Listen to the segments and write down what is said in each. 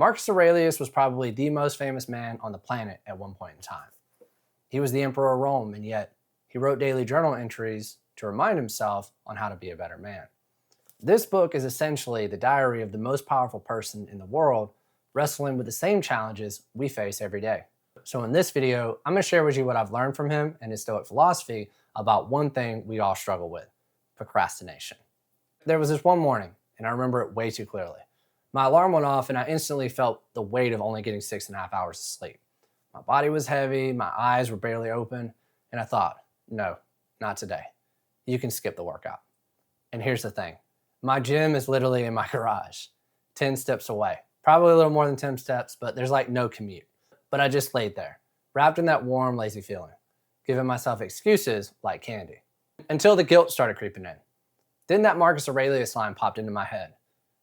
Marcus Aurelius was probably the most famous man on the planet at one point in time. He was the emperor of Rome, and yet he wrote daily journal entries to remind himself on how to be a better man. This book is essentially the diary of the most powerful person in the world, wrestling with the same challenges we face every day. So in this video, I'm going to share with you what I've learned from him and his Stoic philosophy about one thing we all struggle with: procrastination. There was this one morning, and I remember it way too clearly. My alarm went off and I instantly felt the weight of only getting 6.5 hours of sleep. My body was heavy, my eyes were barely open, and I thought, no, not today. You can skip the workout. And here's the thing. My gym is literally in my garage, 10 steps away. Probably a little more than 10 steps, but there's like no commute. But I just laid there, wrapped in that warm, lazy feeling, giving myself excuses like candy, until the guilt started creeping in. Then that Marcus Aurelius line popped into my head.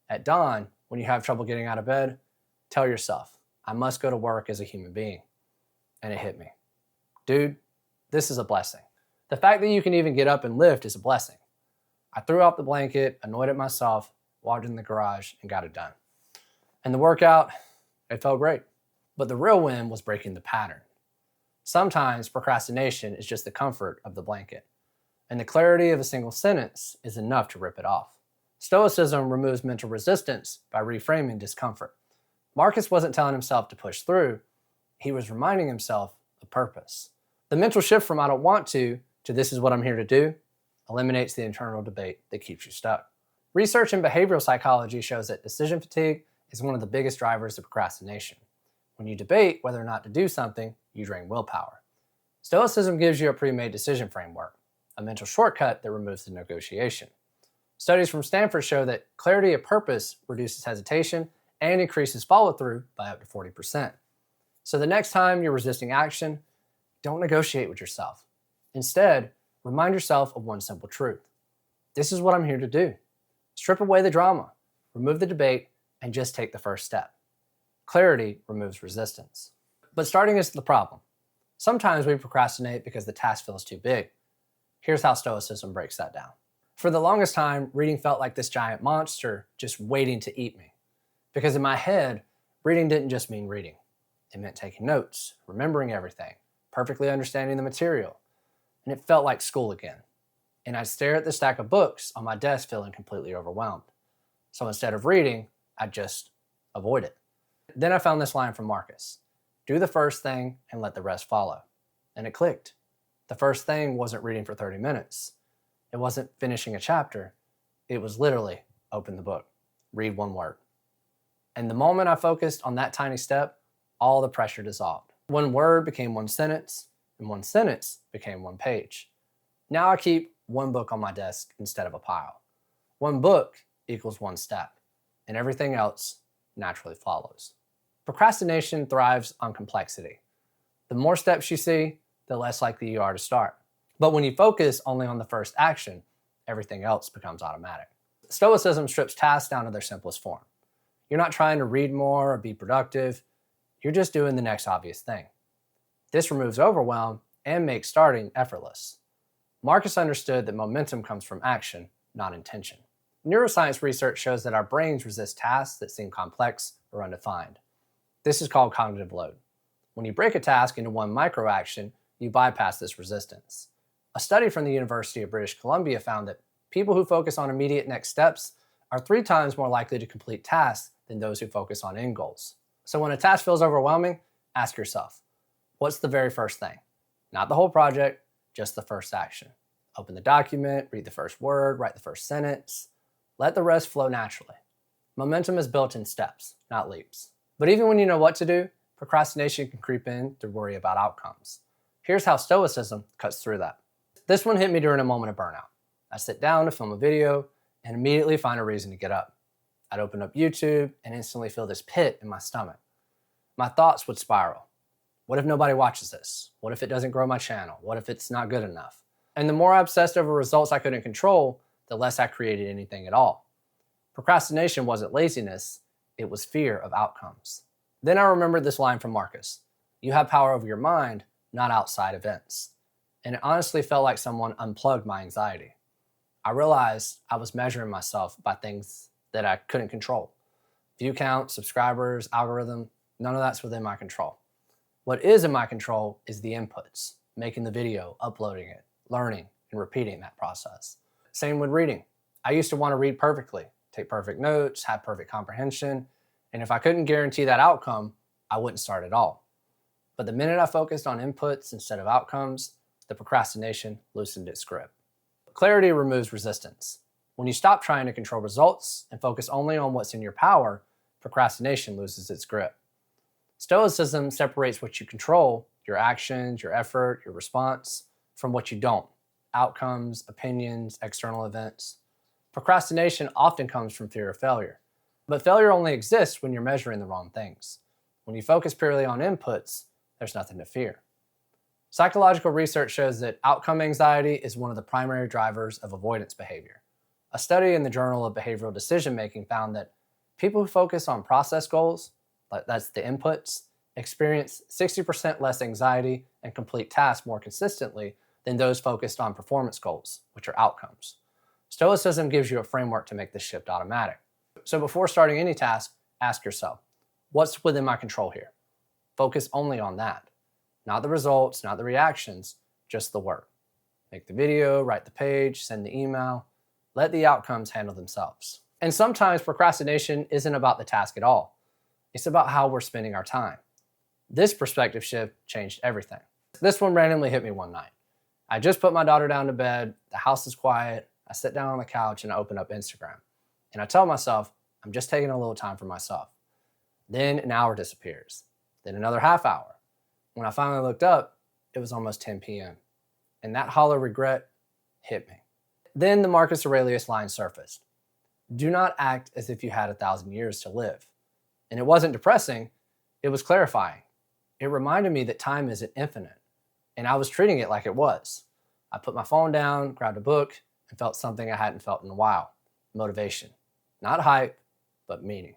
At dawn, when you have trouble getting out of bed, tell yourself, I must go to work as a human being. And it hit me. Dude, this is a blessing. The fact that you can even get up and lift is a blessing. I threw out the blanket, annoyed at myself, walked in the garage, and got it done. And the workout, it felt great. But the real win was breaking the pattern. Sometimes procrastination is just the comfort of the blanket, and the clarity of a single sentence is enough to rip it off. Stoicism removes mental resistance by reframing discomfort. Marcus wasn't telling himself to push through, he was reminding himself of purpose. The mental shift from I don't want to this is what I'm here to do eliminates the internal debate that keeps you stuck. Research in behavioral psychology shows that decision fatigue is one of the biggest drivers of procrastination. When you debate whether or not to do something, you drain willpower. Stoicism gives you a pre-made decision framework, a mental shortcut that removes the negotiation. Studies from Stanford show that clarity of purpose reduces hesitation and increases follow-through by up to 40%. So the next time you're resisting action, don't negotiate with yourself. Instead, remind yourself of one simple truth. This is what I'm here to do. Strip away the drama, remove the debate, and just take the first step. Clarity removes resistance. But starting is the problem. Sometimes we procrastinate because the task feels too big. Here's how Stoicism breaks that down. For the longest time, reading felt like this giant monster just waiting to eat me. Because in my head, reading didn't just mean reading. It meant taking notes, remembering everything, perfectly understanding the material. And it felt like school again. And I'd stare at the stack of books on my desk feeling completely overwhelmed. So instead of reading, I'd just avoid it. Then I found this line from Marcus. Do the first thing and let the rest follow. And it clicked. The first thing wasn't reading for 30 minutes. It wasn't finishing a chapter. It was literally open the book, read one word. And the moment I focused on that tiny step, all the pressure dissolved. One word became one sentence, and one sentence became one page. Now I keep one book on my desk instead of a pile. One book equals one step, and everything else naturally follows. Procrastination thrives on complexity. The more steps you see, the less likely you are to start. But when you focus only on the first action, everything else becomes automatic. Stoicism strips tasks down to their simplest form. You're not trying to read more or be productive. You're just doing the next obvious thing. This removes overwhelm and makes starting effortless. Marcus understood that momentum comes from action, not intention. Neuroscience research shows that our brains resist tasks that seem complex or undefined. This is called cognitive load. When you break a task into one micro-action, you bypass this resistance. A study from the University of British Columbia found that people who focus on immediate next steps are 3 times more likely to complete tasks than those who focus on end goals. So when a task feels overwhelming, ask yourself, what's the very first thing? Not the whole project, just the first action. Open the document, read the first word, write the first sentence. Let the rest flow naturally. Momentum is built in steps, not leaps. But even when you know what to do, procrastination can creep in to worry about outcomes. Here's how Stoicism cuts through that. This one hit me during a moment of burnout. I sit down to film a video and immediately find a reason to get up. I'd open up YouTube and instantly feel this pit in my stomach. My thoughts would spiral. What if nobody watches this? What if it doesn't grow my channel? What if it's not good enough? And the more I obsessed over results I couldn't control, the less I created anything at all. Procrastination wasn't laziness, it was fear of outcomes. Then I remembered this line from Marcus. You have power over your mind, not outside events. And it honestly felt like someone unplugged my anxiety. I realized I was measuring myself by things that I couldn't control. View count, subscribers, algorithm, none of that's within my control. What is in my control is the inputs, making the video, uploading it, learning, and repeating that process. Same with reading. I used to want to read perfectly, take perfect notes, have perfect comprehension, and if I couldn't guarantee that outcome, I wouldn't start at all. But the minute I focused on inputs instead of outcomes, the procrastination loosened its grip. Clarity removes resistance. When you stop trying to control results and focus only on what's in your power, procrastination loses its grip. Stoicism separates what you control, your actions, your effort, your response, from what you don't, outcomes, opinions, external events. Procrastination often comes from fear of failure, but failure only exists when you're measuring the wrong things. When you focus purely on inputs, there's nothing to fear. Psychological research shows that outcome anxiety is one of the primary drivers of avoidance behavior. A study in the Journal of Behavioral Decision Making found that people who focus on process goals, that's the inputs, experience 60% less anxiety and complete tasks more consistently than those focused on performance goals, which are outcomes. Stoicism gives you a framework to make this shift automatic. So before starting any task, ask yourself, what's within my control here? Focus only on that. Not the results, not the reactions, just the work. Make the video, write the page, send the email. Let the outcomes handle themselves. And sometimes procrastination isn't about the task at all. It's about how we're spending our time. This perspective shift changed everything. This one randomly hit me one night. I just put my daughter down to bed, the house is quiet, I sit down on the couch and I open up Instagram. And I tell myself, I'm just taking a little time for myself. Then an hour disappears. Then another half hour. When I finally looked up, it was almost 10 p.m. And that hollow regret hit me. Then the Marcus Aurelius line surfaced. Do not act as if you had 1,000 years to live. And it wasn't depressing, it was clarifying. It reminded me that time isn't infinite, and I was treating it like it was. I put my phone down, grabbed a book, and felt something I hadn't felt in a while. Motivation. Not hype, but meaning.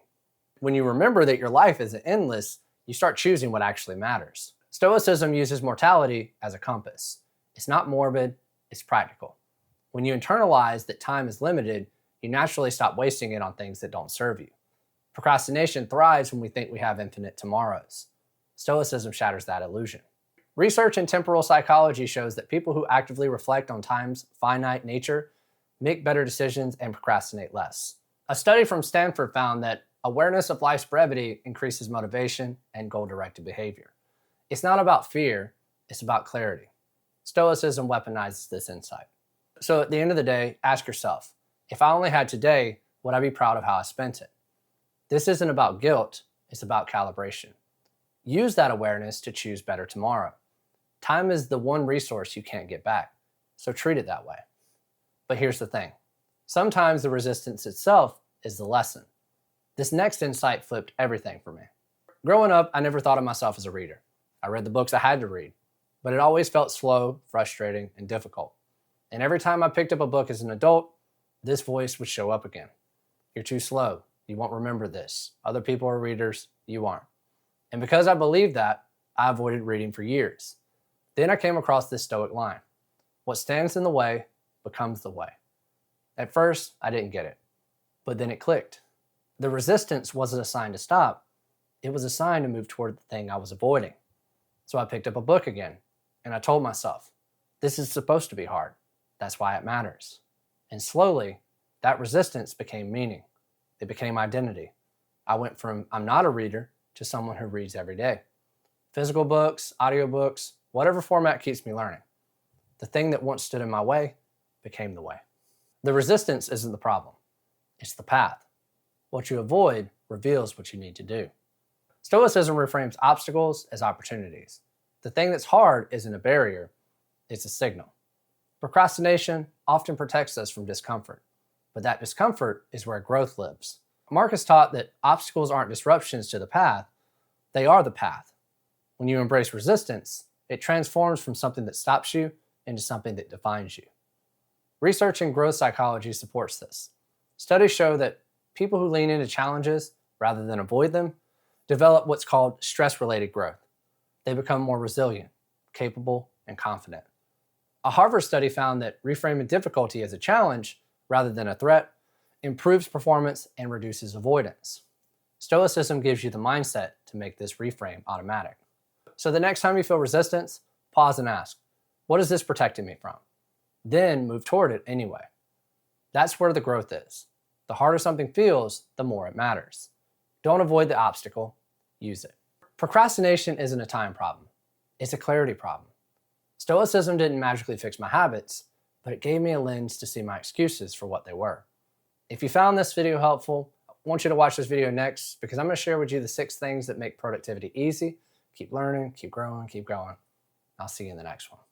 When you remember that your life isn't endless, you start choosing what actually matters. Stoicism uses mortality as a compass. It's not morbid, it's practical. When you internalize that time is limited, you naturally stop wasting it on things that don't serve you. Procrastination thrives when we think we have infinite tomorrows. Stoicism shatters that illusion. Research in temporal psychology shows that people who actively reflect on time's finite nature make better decisions and procrastinate less. A study from Stanford found that awareness of life's brevity increases motivation and goal-directed behavior. It's not about fear, it's about clarity. Stoicism weaponizes this insight. So at the end of the day, ask yourself, if I only had today, would I be proud of how I spent it? This isn't about guilt, it's about calibration. Use that awareness to choose better tomorrow. Time is the one resource you can't get back, so treat it that way. But here's the thing. Sometimes the resistance itself is the lesson. This next insight flipped everything for me. Growing up, I never thought of myself as a reader. I read the books I had to read, but it always felt slow, frustrating, and difficult. And every time I picked up a book as an adult, this voice would show up again. You're too slow. You won't remember this. Other people are readers. You aren't. And because I believed that, I avoided reading for years. Then I came across this Stoic line. What stands in the way becomes the way. At first, I didn't get it, but then it clicked. The resistance wasn't a sign to stop. It was a sign to move toward the thing I was avoiding. So I picked up a book again, and I told myself, this is supposed to be hard. That's why it matters. And slowly, that resistance became meaning. It became identity. I went from I'm not a reader to someone who reads every day. Physical books, audiobooks, whatever format keeps me learning. The thing that once stood in my way became the way. The resistance isn't the problem. It's the path. What you avoid reveals what you need to do. Stoicism reframes obstacles as opportunities. The thing that's hard isn't a barrier, it's a signal. Procrastination often protects us from discomfort, but that discomfort is where growth lives. Marcus taught that obstacles aren't disruptions to the path, they are the path. When you embrace resistance, it transforms from something that stops you into something that defines you. Research in growth psychology supports this. Studies show that people who lean into challenges rather than avoid them develop what's called stress-related growth. They become more resilient, capable, and confident. A Harvard study found that reframing difficulty as a challenge rather than a threat improves performance and reduces avoidance. Stoicism gives you the mindset to make this reframe automatic. So the next time you feel resistance, pause and ask, what is this protecting me from? Then move toward it anyway. That's where the growth is. The harder something feels, the more it matters. Don't avoid the obstacle, use it. Procrastination isn't a time problem. It's a clarity problem. Stoicism didn't magically fix my habits, but it gave me a lens to see my excuses for what they were. If you found this video helpful, I want you to watch this video next because I'm going to share with you the 6 things that make productivity easy. Keep learning, keep growing, keep going. I'll see you in the next one.